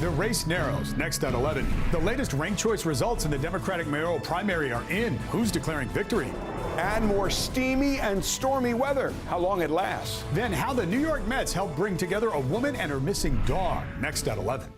The race narrows. Next at 11. The latest ranked choice results in the Democratic mayoral primary are in. Who's declaring victory? And more steamy and stormy weather. How long it lasts. Then how the New York Mets help bring together a woman and her missing dog. Next at 11.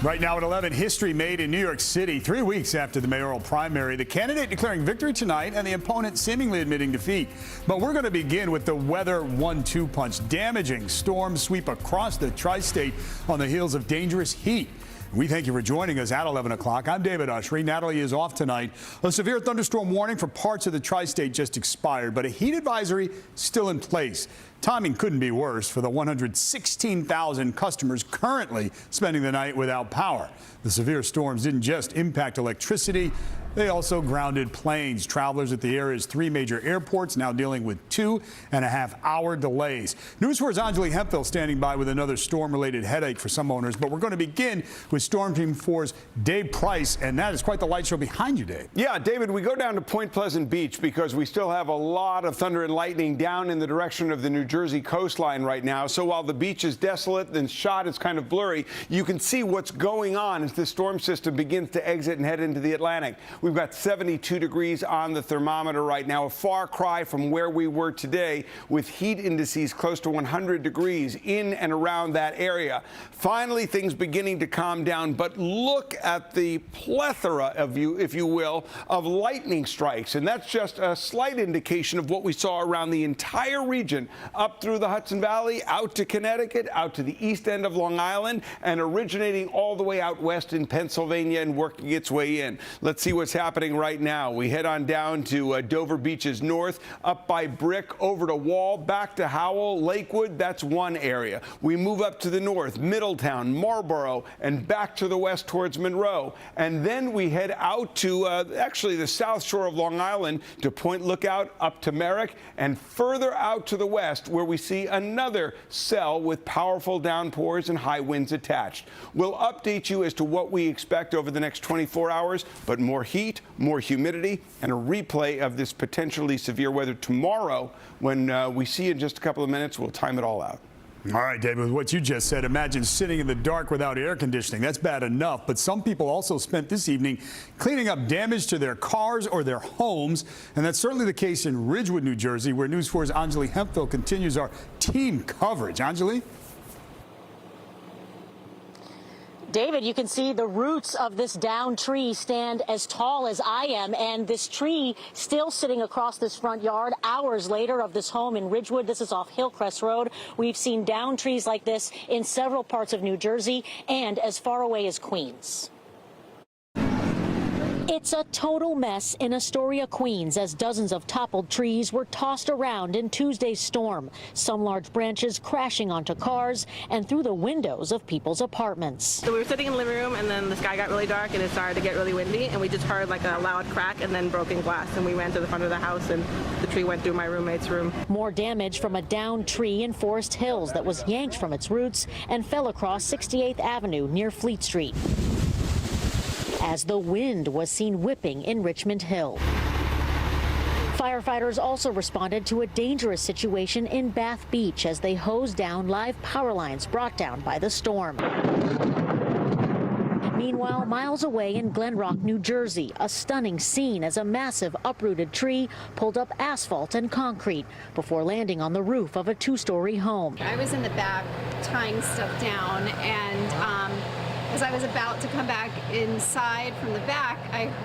Right now at 11, history made in New York City. 3 weeks after the mayoral primary, the candidate declaring victory tonight and the opponent seemingly admitting defeat. But we're going to begin with the weather 1-2 punch. Damaging storms sweep across the tri-state on the heels of dangerous heat. We thank you for joining us at 11 o'clock. I'm David Ushery. Natalie is off tonight. A severe thunderstorm warning for parts of the tri-state just expired, but a heat advisory still in place. Timing couldn't be worse for the 116,000 customers currently spending the night without power. The severe storms didn't just impact electricity. They also grounded planes. Travelers at the area's 3 major airports now dealing with 2.5-hour delays. News 4's Anjali Hemphill standing by with another storm-related headache for some owners. But we're going to begin with Storm Team 4's Dave Pleisse, and that is quite the light show behind you, Dave. Yeah, David, we go down to Point Pleasant Beach because we still have a lot of thunder and lightning down in the direction of the New Jersey coastline right now. So while the beach is desolate, the shot is kind of blurry, you can see what's going on as the storm system begins to exit and head into the Atlantic. We've got 72 degrees on the thermometer right now, a far cry from where we were today with heat indices close to 100 degrees in and around that area. Finally, things beginning to calm down, but look at the plethora of if you will, of lightning strikes. And that's just a slight indication of what we saw around the entire region, up through the Hudson Valley, out to Connecticut, out to the east end of Long Island, and originating all the way out west in Pennsylvania and working its way in. Let's see what's happening right now. We head on down to Dover Beaches North, up by Brick, over to Wall, back to Howell, Lakewood. That's one area. We move up to the north, Middletown, Marlborough, and back to the west towards Monroe. And then we head out to actually the south shore of Long Island to Point Lookout, up to Merrick, and further out to the west where we see another cell with powerful downpours and high winds attached. We'll update you as to what we expect over the next 24 hours, but more heat, more humidity, and a replay of this potentially severe weather tomorrow when we see in just a couple of minutes. We'll time it all out. All right, David, with what you just said, imagine sitting in the dark without air conditioning. That's bad enough, but some people also spent this evening cleaning up damage to their cars or their homes, and that's certainly the case in Ridgewood, New Jersey, where News 4's Anjali Hemphill continues our team coverage. Anjali? David, you can see the roots of this downed tree stand as tall as I am, and this tree still sitting across this front yard hours later of this home in Ridgewood. This is off Hillcrest Road. We've seen downed trees like this in several parts of New Jersey and as far away as Queens. It's a total mess in Astoria, Queens, as dozens of toppled trees were tossed around in Tuesday's storm. Some large branches crashing onto cars and through the windows of people's apartments. So we were sitting in the living room, and then the sky got really dark and it started to get really windy, and we just heard like a loud crack and then broken glass, and we ran to the front of the house and the tree went through my roommate's room. More damage from a downed tree in Forest Hills that was yanked from its roots and fell across 68th Avenue near Fleet Street, as the wind was seen whipping in Richmond Hill. Firefighters also responded to a dangerous situation in Bath Beach as they hosed down live power lines brought down by the storm. Meanwhile, miles away in Glen Rock, New Jersey, a stunning scene as a massive uprooted tree pulled up asphalt and concrete before landing on the roof of a 2-story home. I was in the back tying stuff down, and as I was about to come back inside from the back,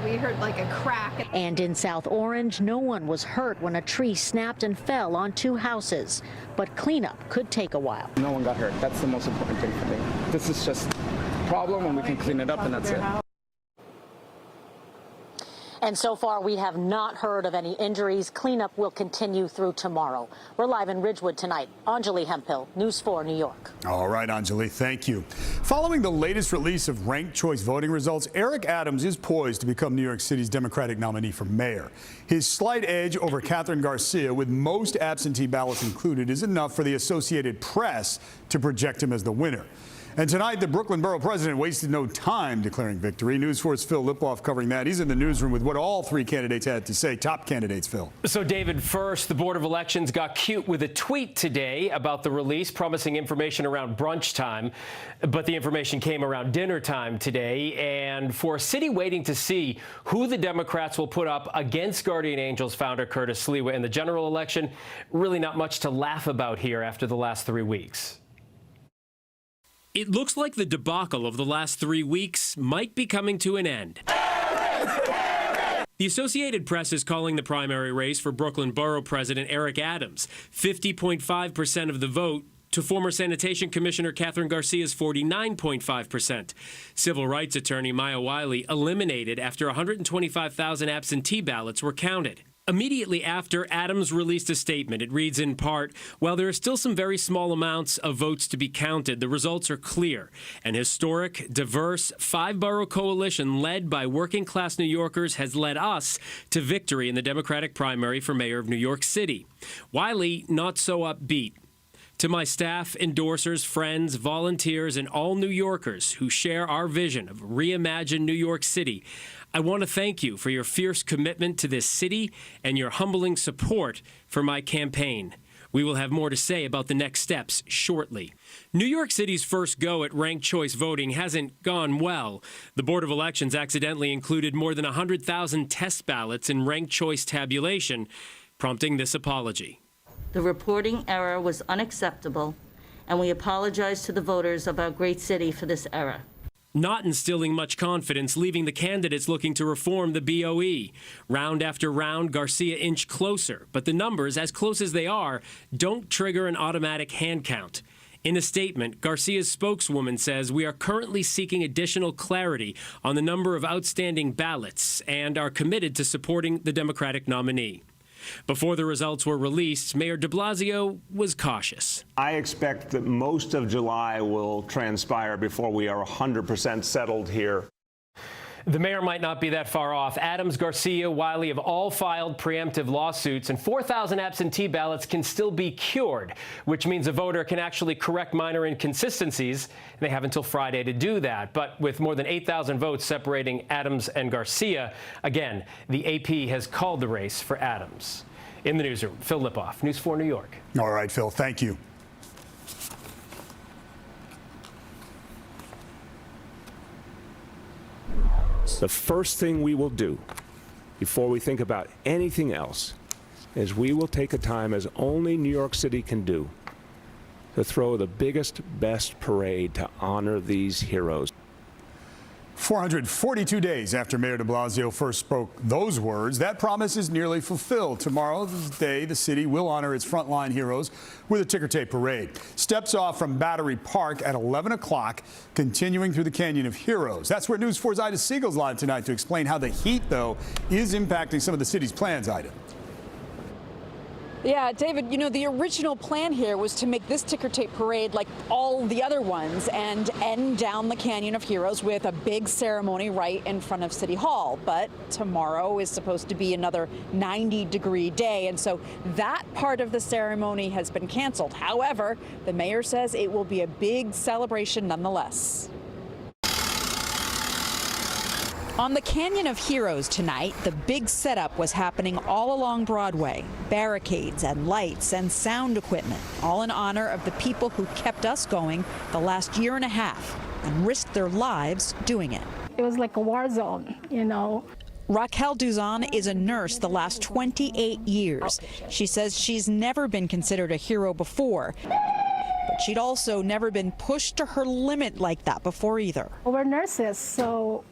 we heard like a crack. And in South Orange, no one was hurt when a tree snapped and fell on 2 houses. But cleanup could take a while. No one got hurt. That's the most important thing for me. This is just a problem, and we can clean it up, and that's it. And so far, we have not heard of any injuries. Cleanup will continue through tomorrow. We're live in Ridgewood tonight. Anjali Hemphill, News 4, New York. All right, Anjali, thank you. Following the latest release of ranked choice voting results, Eric Adams is poised to become New York City's Democratic nominee for mayor. His slight edge over Catherine Garcia, with most absentee ballots included, is enough for the Associated Press to project him as the winner. And tonight, the Brooklyn Borough president wasted no time declaring victory. News 4's Phil Lipof covering that. He's in the newsroom with what all three candidates had to say. Top candidates, Phil. So, David, first, the Board of Elections got cute with a tweet today about the release, promising information around brunch time. But the information came around dinner time today. And for a city waiting to see who the Democrats will put up against Guardian Angels founder Curtis Sliwa in the general election, really not much to laugh about here after the last 3 weeks. It looks like the debacle of the last 3 weeks might be coming to an end. The Associated Press is calling the primary race for Brooklyn Borough President Eric Adams 50.5% of the vote to former Sanitation Commissioner Catherine Garcia's 49.5%. Civil rights attorney Maya Wiley eliminated after 125,000 absentee ballots were counted. Immediately after, Adams released a statement. It reads in part, "While there are still some very small amounts of votes to be counted, the results are clear. An historic, diverse, 5-borough coalition led by working-class New Yorkers has led us to victory in the Democratic primary for mayor of New York City." Wiley not so upbeat. To my staff, endorsers, friends, volunteers, and all New Yorkers who share our vision of reimagined New York City, I want to thank you for your fierce commitment to this city and your humbling support for my campaign. We will have more to say about the next steps shortly. New York City's first go at ranked choice voting hasn't gone well. The Board of Elections accidentally included more than 100,000 test ballots in ranked choice tabulation, prompting this apology. The reporting error was unacceptable, and we apologize to the voters of our great city for this error. Not instilling much confidence, leaving the candidates looking to reform the BOE. Round after round, Garcia inched closer, but the numbers, as close as they are, don't trigger an automatic hand count. In a statement, Garcia's spokeswoman says, "We are currently seeking additional clarity on the number of outstanding ballots and are committed to supporting the Democratic nominee." Before the results were released, Mayor de Blasio was cautious. I expect that most of July will transpire before we are 100% settled here. The mayor might not be that far off. Adams, Garcia, Wiley have all filed preemptive lawsuits, and 4,000 absentee ballots can still be cured, which means a voter can actually correct minor inconsistencies. They have until Friday to do that. But with more than 8,000 votes separating Adams and Garcia, again, the AP has called the race for Adams. In the newsroom, Phil Lipof, News 4 New York. All right, Phil, thank you. The first thing we will do before we think about anything else is we will take a time, as only New York City can do, to throw the biggest, best parade to honor these heroes. 442 days after Mayor de Blasio first spoke those words, that promise is nearly fulfilled. Tomorrow's day, the city will honor its frontline heroes with a ticker tape parade. Steps off from Battery Park at 11 o'clock, continuing through the Canyon of Heroes. That's where News 4's Ida Siegal's live tonight to explain how the heat, though, is impacting some of the city's plans, Ida. Yeah, David, you know, the original plan here was to make this ticker tape parade like all the other ones and end down the Canyon of Heroes with a big ceremony right in front of City Hall. But tomorrow is supposed to be another 90-degree day, and so that part of the ceremony has been canceled. However, the mayor says it will be a big celebration nonetheless. On the Canyon of Heroes tonight, the big setup was happening all along Broadway. Barricades and lights and sound equipment, all in honor of the people who kept us going the last year and a half and risked their lives doing it. It was like a war zone, you know. Raquel Duzon is a nurse the last 28 years. She says she's never been considered a hero before, but she'd also never been pushed to her limit like that before either. We're nurses, so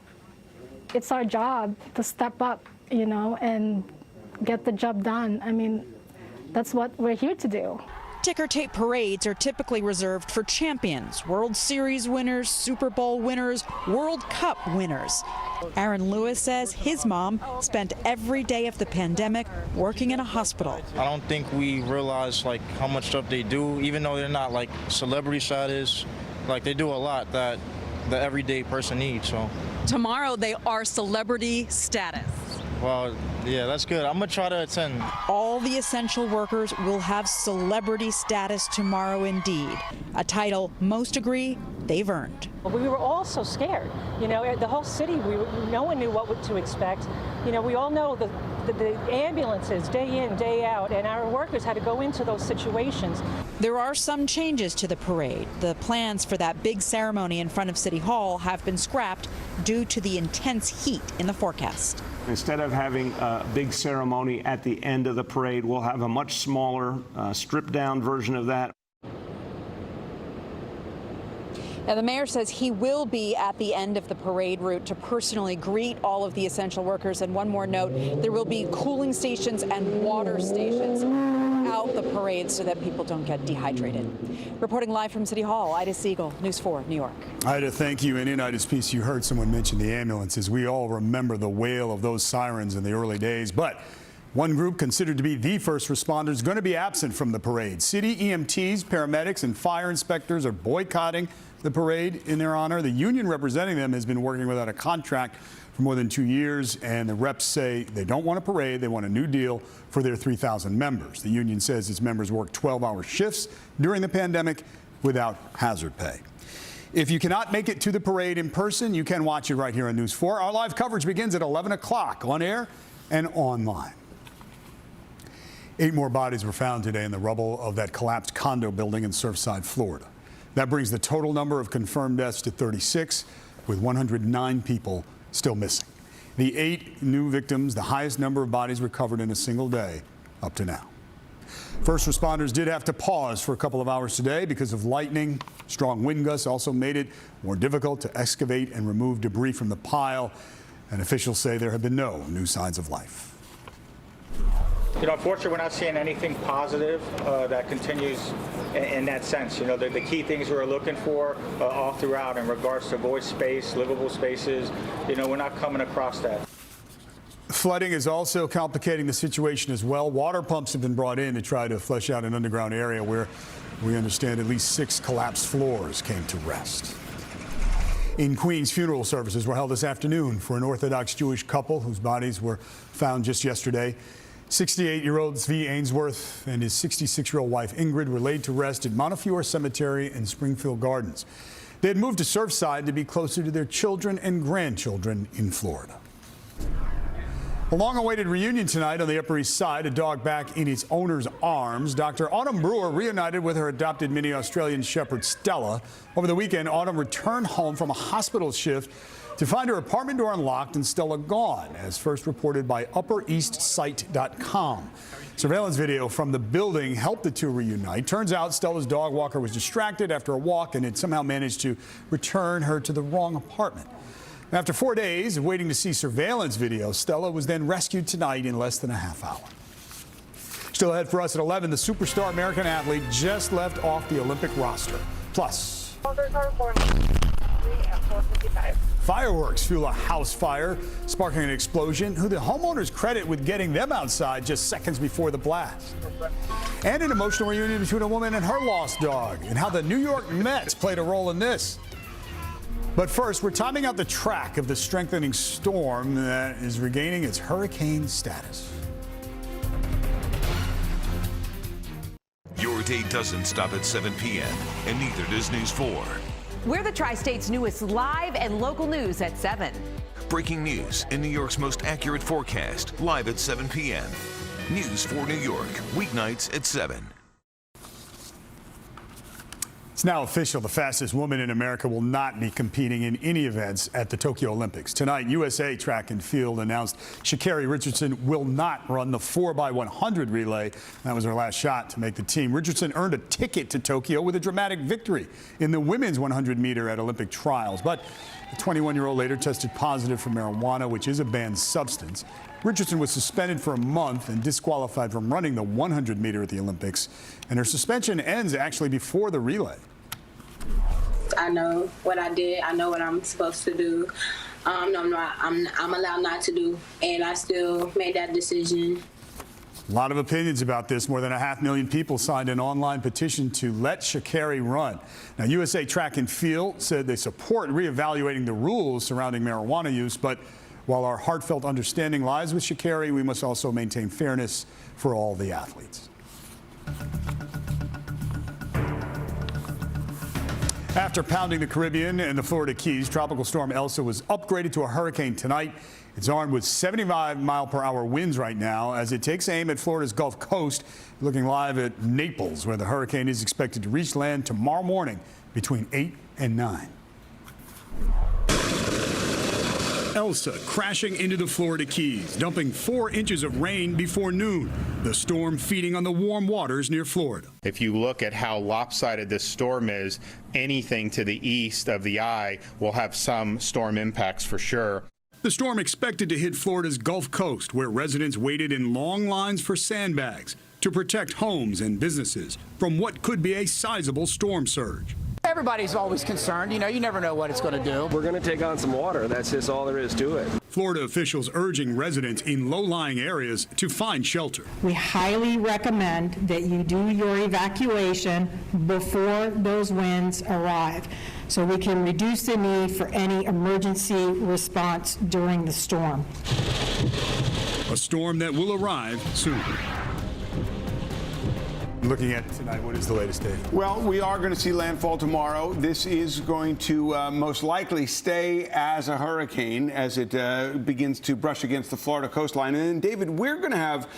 it's our job to step up, you know, and get the job done. I mean, that's what we're here to do. Ticker tape parades are typically reserved for champions, World Series winners, Super Bowl winners, World Cup winners. Aaron Lewis says his mom spent every day of the pandemic working in a hospital. I don't think we realize like how much stuff they do, even though they're not like celebrity status. Like they do a lot that the everyday person needs. So tomorrow they are celebrity status. Well, yeah, that's good. I'm going to try to attend. All the essential workers will have celebrity status tomorrow indeed, a title most agree they've earned. We were all so scared. You know, the whole city, no one knew what to expect. You know, we all know the ambulances day in, day out, and our workers had to go into those situations. There are some changes to the parade. The plans for that big ceremony in front of City Hall have been scrapped due to the intense heat in the forecast. Instead of having a big ceremony at the end of the parade, we'll have a much smaller, stripped-down version of that. Now, the mayor says he will be at the end of the parade route to personally greet all of the essential workers. And one more note, there will be cooling stations and water stations out the parade so that people don't get dehydrated. Reporting live from City Hall, Ida Siegal, News 4, New York. Ida, thank you. And in Ida's piece, you heard someone mention the ambulances. We all remember the wail of those sirens in the early days. But one group considered to be the first responders going to be absent from the parade. City EMTs, paramedics, and fire inspectors are boycotting the parade in their honor. The union representing them has been working without a contract for more than 2 years, and the reps say they don't want a parade, they want a new deal for their 3,000 members. The union says its members work 12-hour shifts during the pandemic without hazard pay. If you cannot make it to the parade in person, you can watch it right here on News 4. Our live coverage begins at 11 o'clock on air and online. 8 more bodies were found today in the rubble of that collapsed condo building in Surfside, Florida. That brings the total number of confirmed deaths to 36, with 109 people still missing. The 8 new victims, the highest number of bodies recovered in a single day up to now. First responders did have to pause for a couple of hours today because of lightning. Strong wind gusts also made it more difficult to excavate and remove debris from the pile. And officials say there have been no new signs of life. You know, unfortunately, we're not seeing anything positive that continues in that sense. You know, the key things we're looking for all throughout in regards to voice space, livable spaces, you know, we're not coming across that. Flooding is also complicating the situation as well. Water pumps have been brought in to try to flush out an underground area where we understand at least 6 collapsed floors came to rest. In Queens, funeral services were held this afternoon for an Orthodox Jewish couple whose bodies were found just yesterday. 68-year-old Zvi Ainsworth and his 66-year-old wife Ingrid were laid to rest at Montefiore Cemetery in Springfield Gardens. They had moved to Surfside to be closer to their children and grandchildren in Florida. A long-awaited reunion tonight on the Upper East Side, a dog back in its owner's arms. Dr. Autumn Brewer reunited with her adopted mini Australian Shepherd Stella. Over the weekend, Autumn returned home from a hospital shift to find her apartment door unlocked and Stella gone, as first reported by UpperEastSite.com. Surveillance video from the building helped the two reunite. Turns out Stella's dog walker was distracted after a walk and had somehow managed to return her to the wrong apartment. After 4 days of waiting to see surveillance video, Stella was then rescued tonight in less than a half hour. Still ahead for us at 11, the superstar American athlete just left off the Olympic roster. Plus, fireworks fuel a house fire, sparking an explosion. Who the homeowners credit with getting them outside just seconds before the blast. And an emotional reunion between a woman and her lost dog, and how the New York Mets played a role in this. But first, we're timing out the track of the strengthening storm that is regaining its hurricane status. Your day doesn't stop at 7 p.m., and neither does News 4. We're the Tri-State's newest live and local news at 7. Breaking news in New York's most accurate forecast, live at 7 p.m. News 4 New York, weeknights at 7. It's now official. The fastest woman in America will not be competing in any events at the Tokyo Olympics. Tonight, USA Track and Field announced Sha'Carri Richardson will not run the 4x100 relay. That was her last shot to make the team. Richardson earned a ticket to Tokyo with a dramatic victory in the women's 100 meter at Olympic trials. But the 21-year-old later tested positive for marijuana, which is a banned substance. Richardson was suspended for a month and disqualified from running the 100 meter at the Olympics. And her suspension ends actually before the relay. I know what I did. I know what I'm supposed to do. I'm allowed not to do, and I still made that decision. A lot of opinions about this. More than 500,000 people signed an online petition to let Sha'Carri run. Now, USA Track and Field said they support reevaluating the rules surrounding marijuana use, but While our heartfelt understanding lies with Sha'Carri, we must also maintain fairness for all the athletes. After pounding the Caribbean and the Florida Keys, Tropical Storm Elsa was upgraded to a hurricane tonight. It's armed with 75-mile-per-hour winds right now as it takes aim at Florida's Gulf Coast. Looking live at Naples, where the hurricane is expected to reach land tomorrow morning between 8 and 9. Elsa crashing into the Florida Keys, dumping 4 inches of rain before noon. The storm feeding on the warm waters near Florida. If you look at how lopsided this storm is, anything to the east of the eye will have some storm impacts for sure. The storm expected to hit Florida's Gulf Coast, where residents waited in long lines for sandbags to protect homes and businesses from what could be a sizable storm surge. Everybody's always concerned. You know, you never know what it's going to do. We're going to take on some water. That's just all there is to it. Florida officials urging residents in low-lying areas to find shelter. We highly recommend that you do your evacuation before those winds arrive, so we can reduce the need for any emergency response during the storm. A storm that will arrive soon. Looking at tonight, what is the latest date? Well, we are going to see landfall tomorrow. This is going to most likely stay as a hurricane as it begins to brush against the Florida coastline. And then, David, we're going to have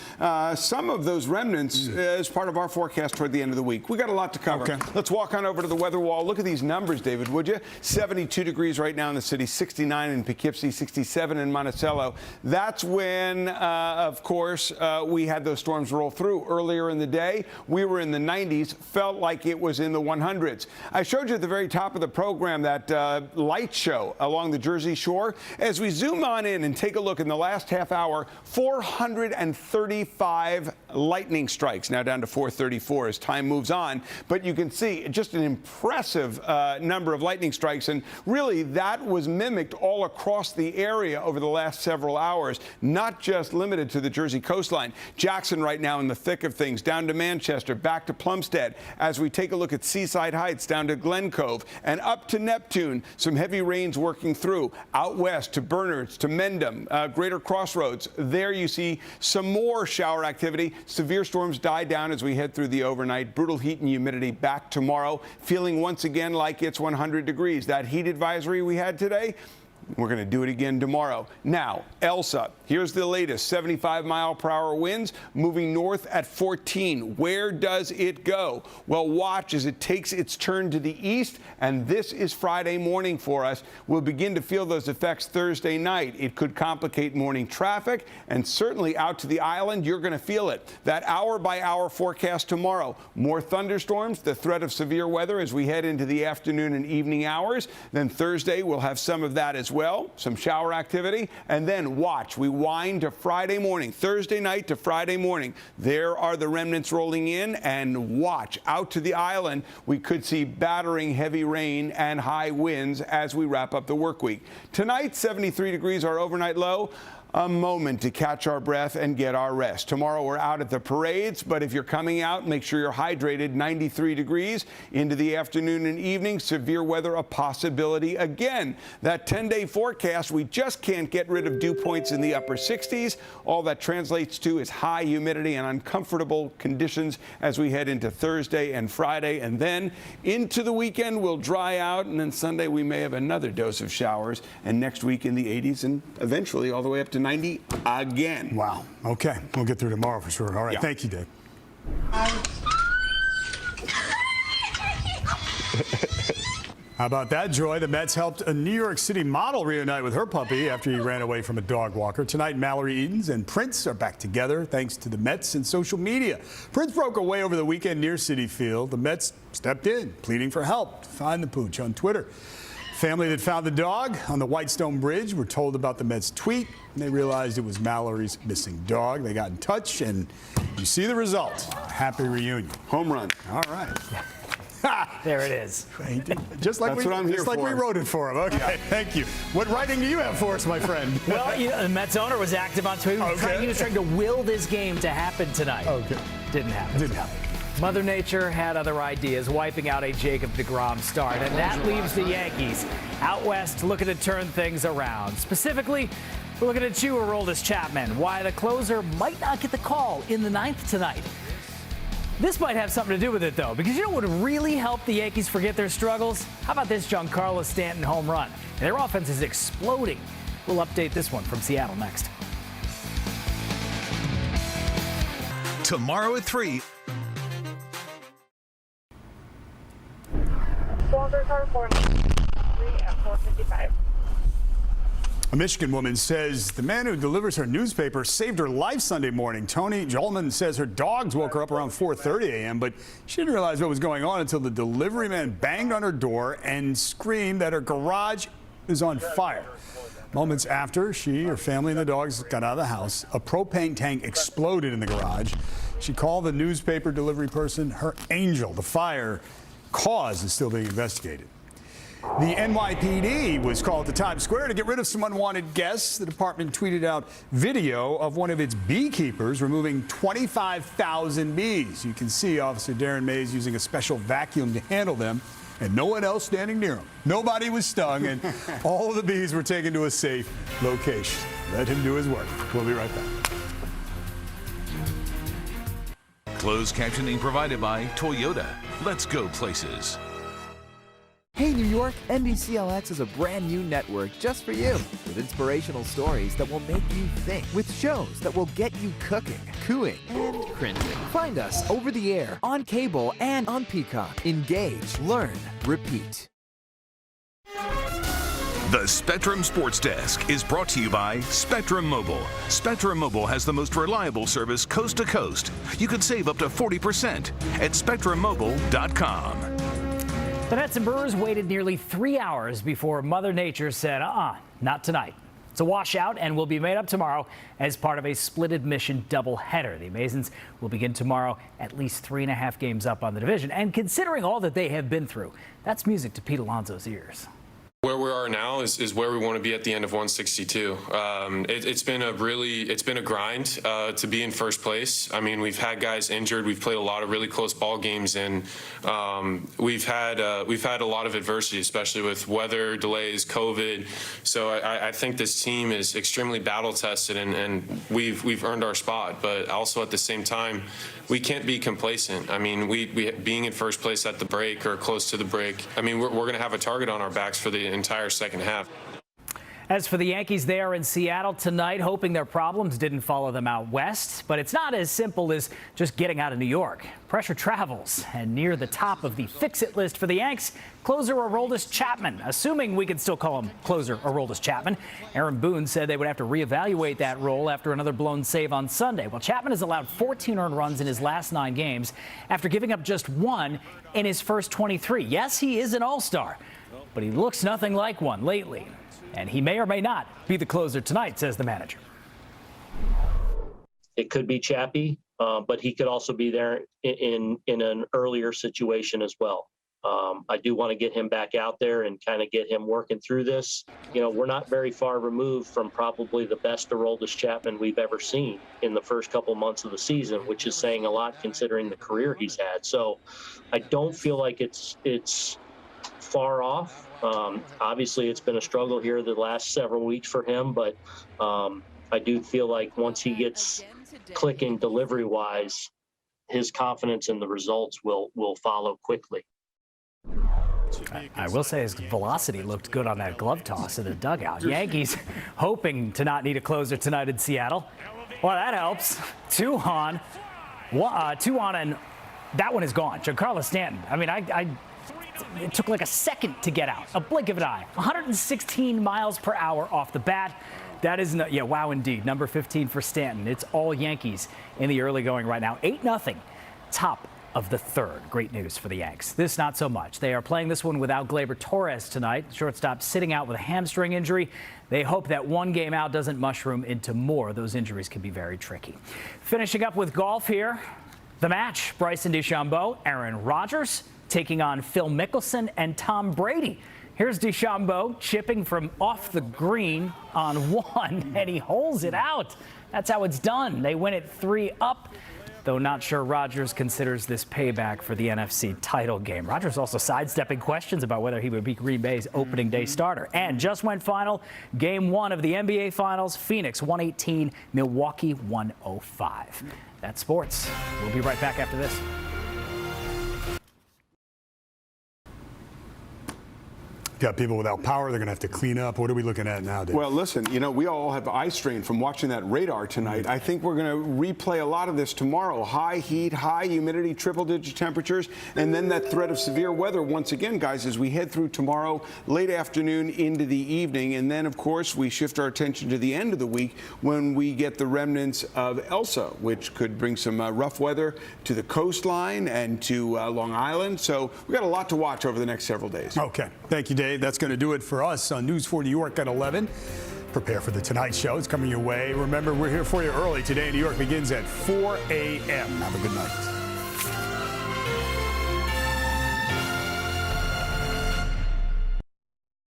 some of those remnants as part of our forecast toward the end of the week. We got a lot to cover. Okay. Let's walk on over to the weather wall. Look at these numbers, David, would you? 72 degrees right now in the city, 69 in Poughkeepsie, 67 in Monticello. That's when, of course, we had those storms roll through earlier in the day. We were in the 90s, felt like it was in the 100s. I showed you at the very top of the program that light show along the Jersey shore. As we zoom on in and take a look in the last half hour, 435 lightning strikes, now down to 434 as time moves on. But you can see just an impressive number of lightning strikes, and really that was mimicked all across the area over the last several hours, not just limited to the Jersey coastline. Jackson right now in the thick of things, down to Manchester, back to Plumstead. As we take a look at Seaside Heights, down to Glen Cove, and up to Neptune, some heavy rains working through. Out west to Bernards, to Mendham, Greater Crossroads. There you see some more shower activity. Severe storms die down as we head through the overnight. Brutal heat and humidity back tomorrow. Feeling once again like it's 100 degrees. That heat advisory we had today, we're going to do it again tomorrow. Now, Elsa, here's the latest. 75-mile-per-hour winds moving north at 14. Where does it go? Well, watch as it takes its turn to the east, and this is Friday morning for us. We'll begin to feel those effects Thursday night. It could complicate morning traffic, and certainly out to the island, you're going to feel it. That hour-by-hour forecast tomorrow. More thunderstorms, the threat of severe weather as we head into the afternoon and evening hours. Then Thursday, we'll have some of that as well, some shower activity, and then watch. We wind to Friday morning, Thursday night to Friday morning. There are the remnants rolling in, and watch out to the island. We could see battering heavy rain and high winds as we wrap up the work week. Tonight, 73 degrees, our overnight low. A moment to catch our breath and get our rest. Tomorrow we're out at the parades, but if you're coming out, make sure you're hydrated. 93 degrees into the afternoon and evening. Severe weather a possibility again. That 10-day forecast, we just can't get rid of dew points in the upper 60s. All that translates to is high humidity and uncomfortable conditions as we head into Thursday and Friday, and then into the weekend we'll dry out, and then Sunday we may have another dose of showers, and next week in the 80s and eventually all the way up to 90 again. Wow. Okay. We'll get through tomorrow for sure. All right. Yeah. Thank you, Dave. How about that, Joy? The Mets helped a New York City model reunite with her puppy after he ran away from a dog walker. Tonight, Mallory Edens and Prince are back together thanks to the Mets and social media. Prince broke away over the weekend near Citi Field. The Mets stepped in, pleading for help to find the pooch on Twitter. Family that found the dog on the Whitestone Bridge were told about the Mets' tweet, and they realized it was Mallory's missing dog. They got in touch, and you see the result. Happy reunion. Home run. All right. There it is. Just like That's what I'm here for. we wrote it for him. Okay, yeah. Thank you. What writing do you have for us, my friend? Well, you know, the Mets owner was active on Twitter. He was trying to will this game to happen tonight. Okay. Didn't happen. Mother Nature had other ideas, wiping out a Jacob deGrom start, and that leaves the Yankees out west looking to turn things around. Specifically, We're looking at you, Aroldis Chapman, why the closer might not get the call in the 9th tonight. This might have something to do with it, though, because you know what would really help the Yankees forget their struggles? How about this Giancarlo Stanton home run? Their offense is exploding. We'll update this one from Seattle next. Tomorrow at 3. A Michigan woman says the man who delivers her newspaper saved her life Sunday morning. Tony Jolman says her dogs woke her up around 4:30 a.m., but she didn't realize what was going on until the delivery man banged on her door and screamed that her garage is on fire. Moments after she, her family, and the dogs got out of the house, a propane tank exploded in the garage. She called the newspaper delivery person her angel. The fire cause is still being investigated. The NYPD was called to Times Square to get rid of some unwanted guests. The department tweeted out video of one of its beekeepers removing 25,000 bees. You can see Officer Darren Mays using a special vacuum to handle them, and no one else standing near him. Nobody was stung, and all of the bees were taken to a safe location. Let him do his work. We'll be right back. Closed captioning provided by Toyota. Let's go places. Hey New York, NBCLX is a brand new network just for you, with inspirational stories that will make you think, with shows that will get you cooking, cooing, and cringing. Find us over the air, on cable, and on Peacock. Engage, learn, repeat. The Spectrum Sports Desk is brought to you by Spectrum Mobile. Spectrum Mobile has the most reliable service coast to coast. You can save up to 40% at SpectrumMobile.com. The Nets and Brewers waited nearly 3 hours before Mother Nature said, not tonight. It's a washout and will be made up tomorrow as part of a split admission doubleheader. The Amazons will begin tomorrow at least 3.5 games up on the division. And considering all that they have been through, that's music to Pete Alonso's ears. Where we are now is where we want to be at the end of 162. It's been a grind to be in first place. I mean, we've had guys injured. We've played a lot of really close ball games, and we've had a lot of adversity, especially with weather delays, COVID. So I think this team is extremely battle tested, and we've earned our spot. But also at the same time, we can't be complacent. I mean, we being in first place at the break or close to the break, I mean, we're going to have a target on our backs for the entire second half. As for the Yankees, they are in Seattle tonight, hoping their problems didn't follow them out west. But it's not as simple as just getting out of New York. Pressure travels, and near the top of the fix-it list for the Yanks, closer Aroldis Chapman. Assuming we can still call him closer Aroldis Chapman. Aaron Boone said they would have to reevaluate that role after another blown save on Sunday. Well, Chapman has allowed 14 earned runs in his last 9 games after giving up just 1 in his first 23. Yes, he is an all-star, but he looks nothing like one lately. And he may or may not be the closer tonight, says the manager. It could be Chappie, but he could also be there in an earlier situation as well. I do want to get him back out there and kind of get him working through this. You know, we're not very far removed from probably the best Aroldis Chapman we've ever seen in the first couple months of the season, which is saying a lot considering the career he's had. So I don't feel like it's far off. Obviously, it's been a struggle here the last several weeks for him, but I do feel like once he gets clicking delivery-wise, his confidence in the results will follow quickly. I will say his velocity looked good on that glove toss in the dugout. Yankees hoping to not need a closer tonight in Seattle. Well, that helps. 2 on, and that one is gone. Giancarlo Stanton. I mean, it took like a second to get out, a blink of an eye. 116 miles per hour off the bat. That is, wow, indeed. Number 15 for Stanton. It's all Yankees in the early going right now. 8-0, top of the 3rd. Great news for the Yanks. This, not so much. They are playing this one without Gleyber Torres tonight. Shortstop sitting out with a hamstring injury. They hope that 1 game out doesn't mushroom into more. Those injuries can be very tricky. Finishing up with golf here. The match, Bryson DeChambeau, Aaron Rodgers, taking on Phil Mickelson and Tom Brady. Here's DeChambeau chipping from off the green on 1, and he holes it out. That's how it's done. They win it 3 up. though not sure Rodgers considers this payback for the NFC title game. Rodgers also sidestepping questions about whether he would be Green Bay's opening day starter. And just went final, game 1 of the NBA Finals, Phoenix 118, Milwaukee 105. That's sports. We'll be right back after this. Got people without power. They're going to have to clean up. What are we looking at now, Dave? Well, listen, you know, we all have eye strain from watching that radar tonight. I think we're going to replay a lot of this tomorrow. High heat, high humidity, triple-digit temperatures, and then that threat of severe weather once again, guys, as we head through tomorrow, late afternoon into the evening. And then, of course, we shift our attention to the end of the week when we get the remnants of Elsa, which could bring some rough weather to the coastline and to Long Island. So we got a lot to watch over the next several days. Okay. Thank you, Dave. That's going to do it for us on News 4 New York at 11. Prepare for the Tonight Show. It's coming your way. Remember, we're here for you early. Today in New York begins at 4 a.m. Have a good night.